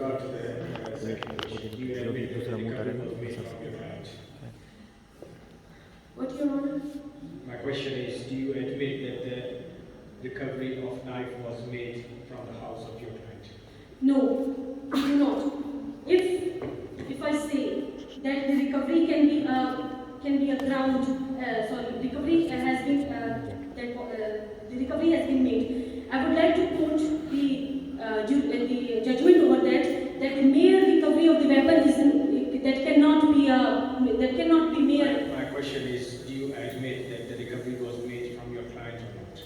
regard to the second question, do you admit that the recovery was made from your client? What, Your Honor? My question is, do you admit that the recovery of knife was made from the house of your client? No, I do not. If I say that the recovery can be a ground, recovery has been the recovery has been made. I would like to quote the judgment over that the mere recovery of the weapon is that cannot be mere. My question is, do you admit that the recovery was made from your client or not?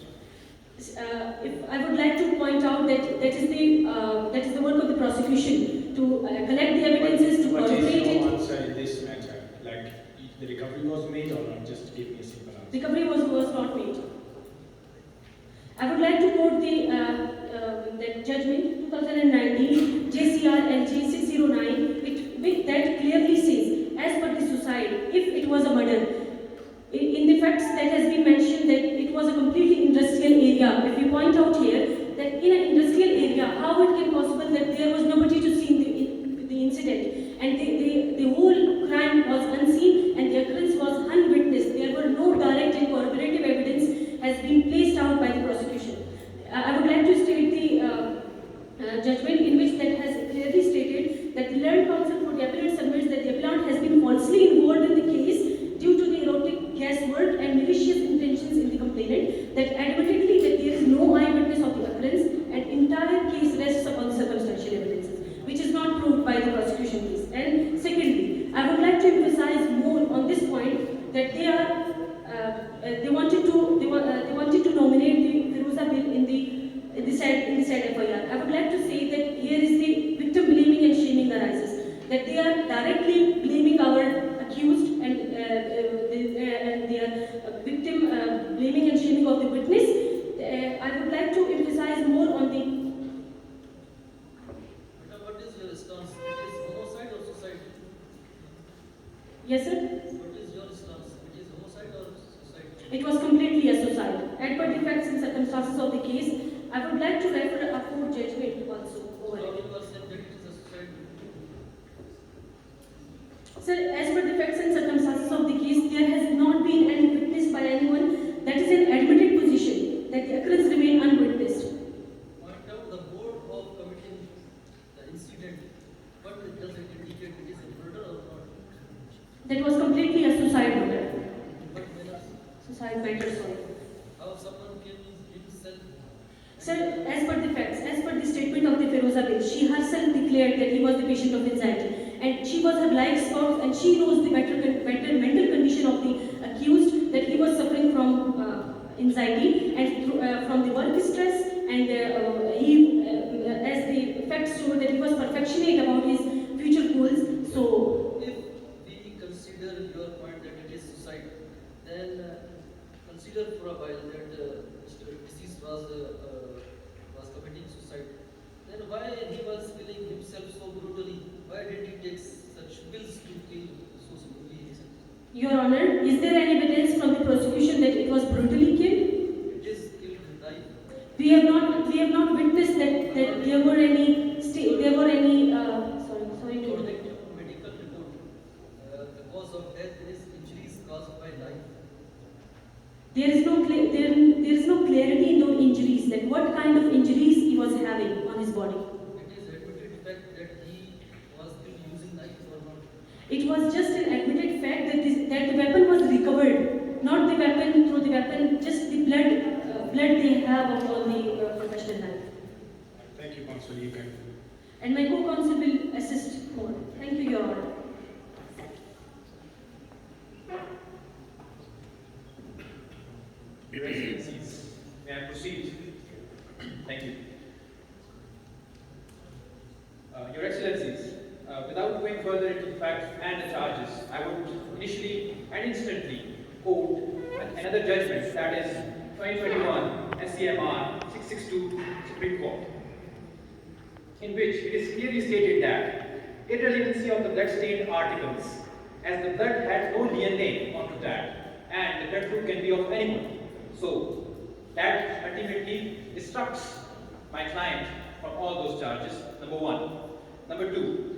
If I would like to point out that that is the work of the prosecution to collect the evidences, to corroborate it. What is your answer in this matter? Like, the recovery was made or not? Just give me a simple answer. Recovery was not made. I would like to quote the judgment 2019 JCR LG 609, that clearly says, as per the suicide, if it was a murder. In the facts that has been mentioned that it was a completely industrial area. If you point out here that in an industrial area, how it can possible that there was nobody to see the incident, and the whole crime was unseen and the occurrence was unwitnessed. There were no direct and corroborative evidence has been placed out by the prosecution. I would like to state the judgment in which that has clearly stated that the learned counsel for the appellant submits that the appellant has been falsely involved in the case due to the erotic guesswork and malicious intentions in the complainant, that admittedly that there is no eyewitness of the occurrence and entire case rests upon circumstantial evidences, which is not proved by the prosecution case. And secondly, I would like to emphasize more on this point that they wanted to nominate the Firoza bill in the said FIR. I would like to say that here is the victim blaming and shaming arises, that they are directly blaming our accused and they are victim blaming and shaming of the witness. I would like to emphasize more on the. What is your response? It is homicide or suicide? Yes, sir. What is your response? It is homicide or suicide? It was completely a suicide. As per the facts and circumstances of the case, I would like to refer a court judgment also over it. You are saying that it is a suicide? Sir, as per the facts and circumstances of the case, there has not been any witness by anyone. That is an admitted position that the occurrence remained unwitnessed. Point out the mode of committing the incident. What does it indicate? It is a murder or not? That was completely a suicide matter. What manner? Suicide matter, sorry. How someone can himself? Sir, as per the facts, as per the statement of the Firoza bill, she herself declared that he was the patient of anxiety. And she was her life spouse, and she knows the better mental condition of the accused, that he was suffering from anxiety and from the work stress, and as the facts show, that he was perfectionate about his future goals. So, if we consider your point that it is suicide, then consider for a while that Mr. Deceased was committing suicide. Then why he was killing himself so brutally? Why did he take such pills to kill so severely? Your Honor, is there any evidence from the prosecution that it was brutally killed? It is killed with knife. We have not witnessed that there were any sorry to According to medical report, the cause of death is injuries caused by knife. there is no clarity in those injuries, that what kind of injuries he was having on his body. It is admitted fact that he was still using knife or not. It was just an admitted fact that the weapon was recovered, not the weapon through the weapon, just the blood they have on the professional knife. Thank you, counsel. You can. And my co-counsel will assist more. Thank you, Your Honor. Your Excellencies, may I proceed? Thank you. Your Excellencies, without going further into the facts and the charges, I would initially and instantly quote another judgment, that is 2021 SCMR 662 Supreme Court, in which it is clearly stated that irrelevancy of the blood-stained articles, as the blood had no DNA onto that, and the blood group can be of anyone. So that ultimately instructs my client from all those charges. Number one. Number two,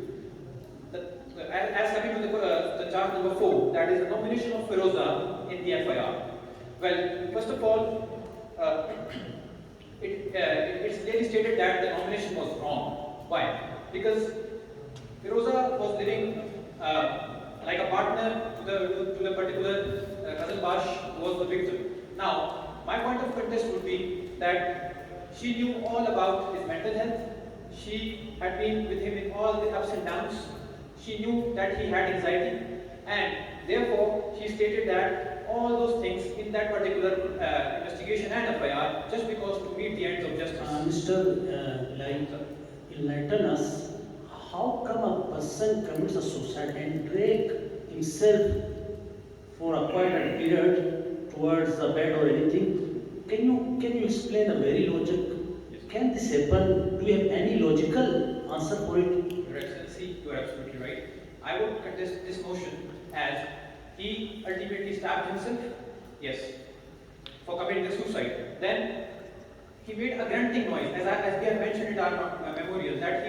as coming to the charge number 4, that is the nomination of Firoza in the FIR. Well, first of all, it's clearly stated that the nomination was wrong. Why? Because Firoza was living like a partner to the particular cousin Bash who was the victim. Now, my point of contest would be that she knew all about his mental health. She had been with him in all the ups and downs. She knew that he had anxiety, and therefore she stated that all those things in that particular investigation and FIR just because to meet the ends of justice. Enlighten us, how come a person commits a suicide and drag himself for a quite a period towards the bed or anything? Can you explain the very logic? Yes. Can this happen? Do you have any logical answer for it? Your Excellency, you are absolutely right. I would contest this motion as he ultimately stabbed himself, yes, for committing the suicide. Then he made a grunting noise, as we have mentioned in our memorial, that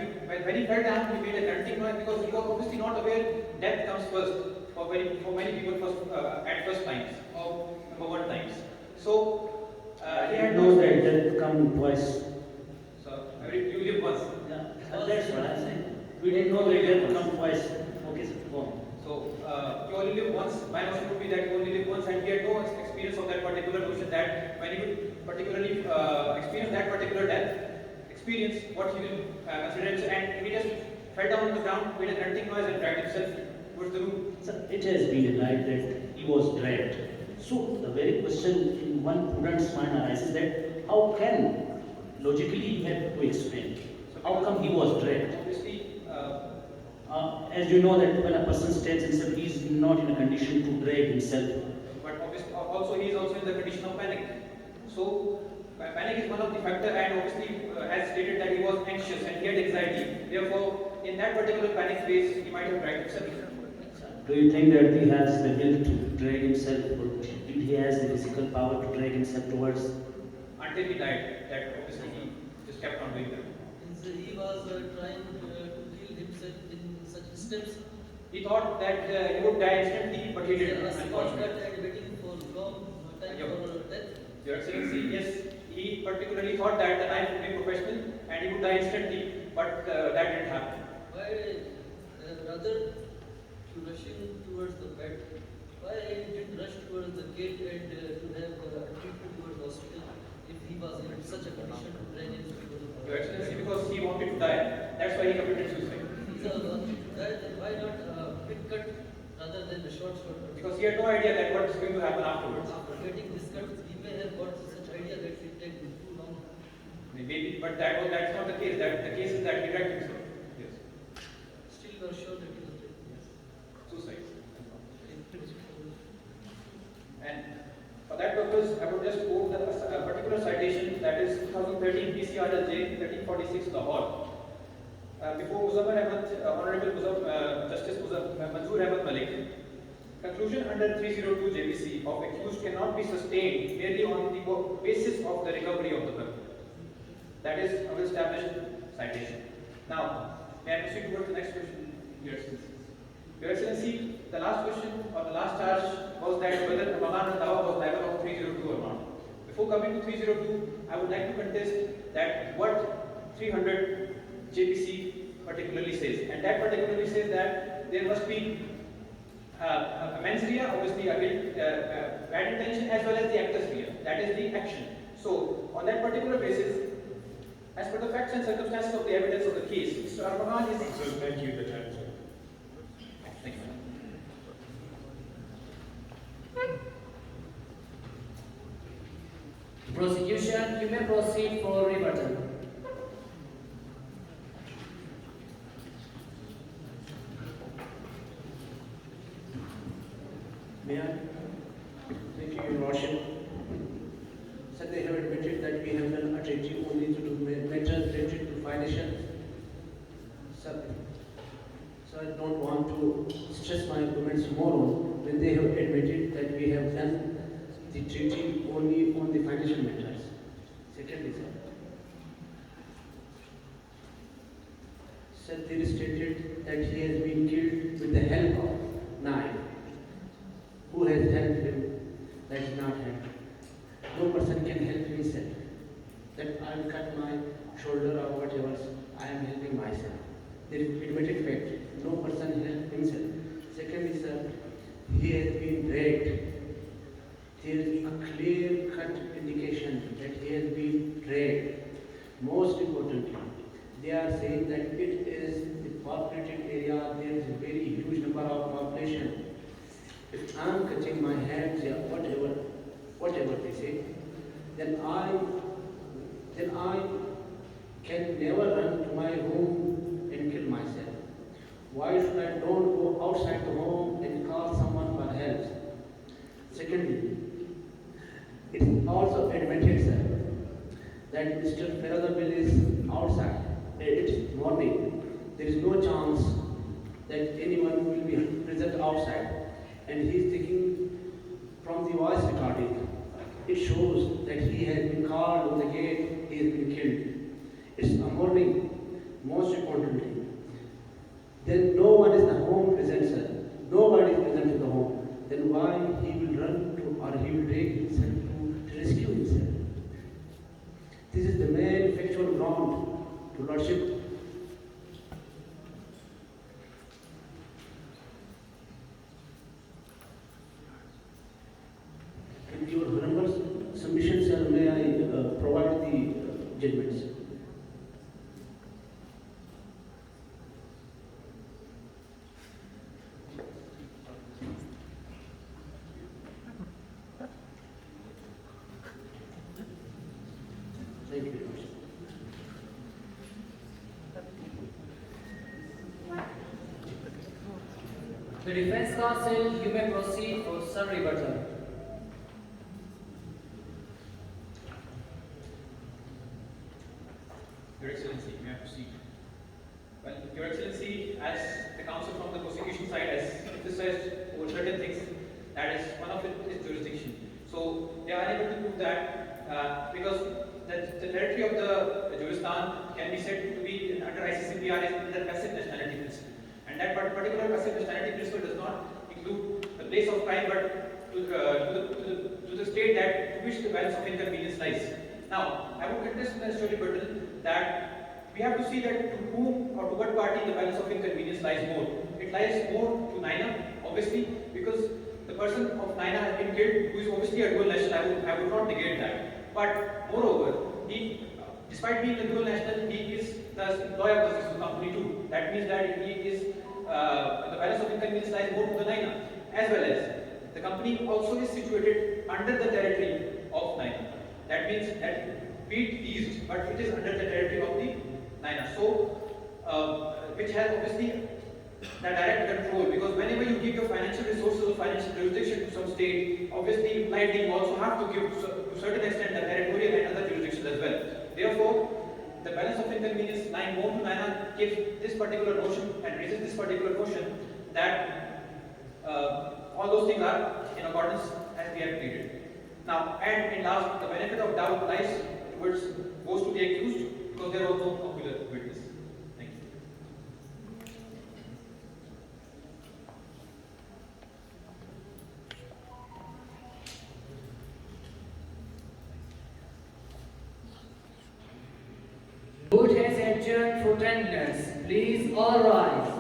when he fell down, he made a grunting noise because he was obviously not aware death comes first for many people at first times or number one times. So he had knows that death come twice. So you live once. Yeah, that's what I'm saying. We didn't know that death come twice. Okay, sir, go on. So you only live once. My notion would be that you only live once, and he had no experience of that particular notion that when he would particularly experience that particular death, experience what he will consider, and he just fell down on the ground, made a grunting noise, and dragged himself towards the room. Sir, it has been denied that he was dragged. So the very question in one prudent's mind arises that how can logically you have to explain? How come he was dragged? Obviously, As you know that when a person stabs himself, he is not in a condition to drag himself. but obviously, also he is also in the condition of panic. So panic is one of the factors, and obviously, as stated that he was anxious and he had anxiety. Therefore, in that particular panic phase, he might have dragged himself. Do you think that he has the will to drag himself, or he has the physical power to drag himself towards? Until he died, that obviously he just kept on doing that. Means he was trying to kill himself in such steps. He thought that he would die instantly, but he didn't, Yes, he was unfortunately. and waiting for long time for death. Your Excellency, yes, he particularly thought that the knife would be professional and he would die instantly, but that didn't happen. Why rather to rushing towards the bed? Why didn't rush towards the gate and to have treatment towards the hospital if he was in such a condition to drag him towards the Your Excellency, because he wanted to die, that's why he committed suicide. If he wanted to die, then why not quick cut rather than a short cut? Because he had no idea that what is going to happen afterwards. After getting this cut, he may have got such idea that it take too long. Maybe, but that's not the case. The case is that he dragged himself. Yes. Still you are sure that he was dead. Suicide. And for that purpose, I would just quote the particular citation, that is 2013 PCRLJ 1346 Lahore. Before Muzammar Ahmad, Honorable Justice Manzoor Ahmad Malik, conclusion under 302 JPC of accused cannot be sustained merely on the basis of the recovery of the weapon. That is our established citation. Now, may I proceed towards the next question, Your Excellency? Your Excellency, the last question or the last charge was that whether armaghan randawa was liable of 302 or not. Before coming to 302, I would like to contest that what 300 JPC particularly says, and that particularly says that there must be a mens rea, obviously again bad intention, as well as the actus rea, that is the action. So, on that particular basis, as per the facts and circumstances of the evidence of the case, Mr. Armaghan is. So thank you, the time is up. Thank you. Prosecution, you may proceed for rebuttal. May I? Thank you, Your Lordship. Sir, they have admitted that we have done a treaty only to do matters related to financial. Sir, I don't want to stress my arguments more on when they have admitted that we have done the treaty only on the financial matters. Secondly, sir. Sir, there is stated that he has been killed with the help of knife. Who has helped him? That is not help. No person can help himself. That I will cut my shoulder or whatever, I am helping myself. There is admitted fact. No person help himself. Secondly, sir, he has been raped. There is a clear-cut indication that he has been raped. Most importantly, they are saying that it is the populated area, there is a very huge number of population. If I am cutting my hands or whatever they say, then I can never run to my home and kill myself. Why should I don't go outside the home and call someone for help? Secondly, it is also admitted, sir, that Mr. Feradabil is outside. It's morning. There is no chance that anyone will be present outside. And he is taking from the voice recording. It shows that he has been called on the gate, he has been killed. It's a morning, most importantly. Then no one is the home present, sir. Nobody is present in the home. Then why he will run to or he will take himself to rescue himself? This is the main factual ground to Lordship. With your Honorable submission, sir, may I provide the judgments? Thank you very much. The defense counsel, you may proceed for some rebuttal. Your Excellency, may I proceed? Well, Your Excellency, as the counsel from the prosecution side has emphasized over certain things, that is one of it is jurisdiction. So they are unable to prove that because the territory of the juristan can be said to be under ICCPR is under passive nationality principle, and that particular passive nationality principle does not include the place of crime, but to the state that to which the balance of inconvenience lies. Now, I would contest in the story button that we have to see that to whom or to what party the balance of inconvenience lies more. It lies more to Naina, obviously, because the person of Naina has been killed, who is obviously a dual national. I would not negate that. But moreover, he, despite being a dual national, he is the employer of the sister company too. That means that he is the balance of inconvenience lies more to the Naina, as well as the company also is situated under the territory of Naina. That means that be it leased, but it is under the territory of the Naina. So, which has obviously the direct control, because whenever you give your financial resources or financial jurisdiction to some state, obviously impliedly you also have to give to a certain extent the territorial and other jurisdictions as well. Therefore, the balance of inconvenience lying more to Naina gives this particular notion and raises this particular notion that all those things are in accordance as we have pleaded. Now, and in last, the benefit of doubt lies goes to the accused because there was no popular witness. Thank you. Court has adjourned for 10 minutes. Please all rise.